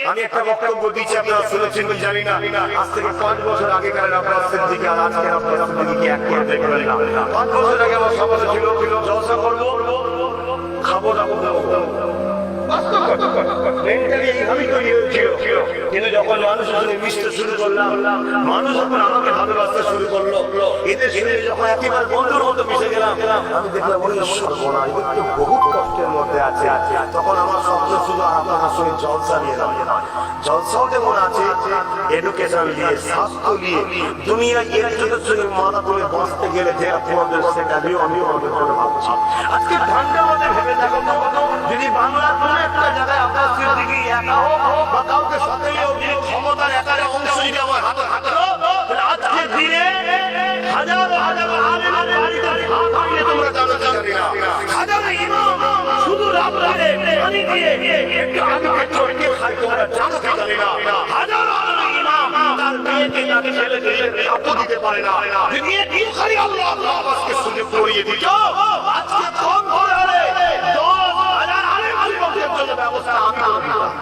আমি একটা বক্তব্য দিচ্ছি, আপনারা শুনেছেন কি জানি না, আজ থেকে 5 বছর আগেকার আব্বাস সিদ্দিকী আর আজকের আব্বাস সিদ্দিকী এক করে দেখবেন না। 5 বছর আগে আমার সমাজে ছিল জলসা করবো, খাবো দাবো, কিন্তু যখন মানুষের সঙ্গে মিশতে শুরু করলাম, মানুষ যখন আমাকে ভালোবাসতে শুরু করলো, এদের সঙ্গে যখন একেবারে বন্ধুর মতো মিশে গেলাম, আমি দেখলাম বহুত কষ্টের মধ্যে আছে। তখন আমার স্বপ্ন শুধু আপনার সঙ্গে জলসা নিয়ে নাম, জলসাও যেমন আছে, এডুকেশন দিয়ে, স্বাস্থ্য দিয়ে, দুনিয়া এর সঙ্গে মাথা তুলে বাঁচতে গেলে যে আপনাদের সেটা দিয়েও আমি আমাদের জন্য ভাবছি। আজকে ঠান্ডা মধ্যে ভেবে থাকুন, যদি বাংলার কোনো একটা জায়গায় আপনার সিদ্দিকী একা হোক বা কাউকে সাথে ক্ষমতার একারে অংশ যদি আমার হাতে হাতে আজকের দিনে হাজারো হাজারো হাত ভাঙলে তোমরা জানো জানি না, হাজারো ইমাম শুধু রাত্রে পানি দিয়ে একটু আগে চড়কে খাই তোমরা জানো কি জানি না, হাজারো হাজারো ইমাম তার মেয়েকে তার ছেলেকে আপু দিতে পারে না, যদি এই খালি আল্লাহ আল্লাহ আওয়াজকে সুযোগ করিয়ে দিত, আজকে কম করে আরে 10,000 আলেম আলিমের জন্য ব্যবস্থা আমি করে দিতাম।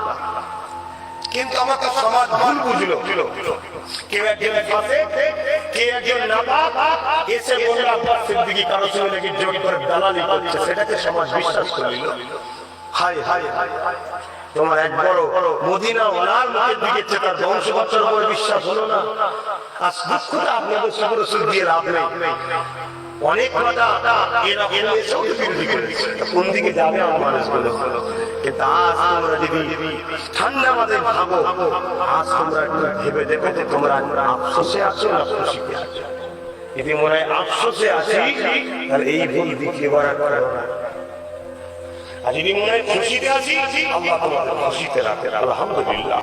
কিন্তু আমাকে সমাজ ভুল বুঝলো, কেউ একজনের পাশে কে একজন নাপাক এসে বলল আব্বাস সিদ্দিকী কারো সঙ্গে নাকি জোর করে দালালি করছে, সেটাকে সমাজ বিশ্বাস করে নিল। হায় হায় হায়, তোমার এক বড় মদিনা ওয়ালার মুখের দিকে তার বংশগতের উপর বিশ্বাস হলো না। আর দুঃখটা আপনাদের সবর সুখ দিয়ে লাভ নেই, অনেক কথা এরা এসেও বিরোধী করেছে, কোন দিকে যাবে আমার মানুষগুলো। কিন্তু আজ তোমরা যদি ঠান্ডা মাথায় ভাবো, আজ তোমরা একটু ভেবে দেখো যে তোমরা আফসোসে আছো না খুশিতে আছো। যদি মনে হয় আফসোসে আছি, তাহলে এই ভুল দ্বিতীয়বার করো না। আর যদি মনে হয় খুশিতে আছি, আল্লাহ তোমাকে খুশিতে রাখে, আলহামদুলিল্লাহ।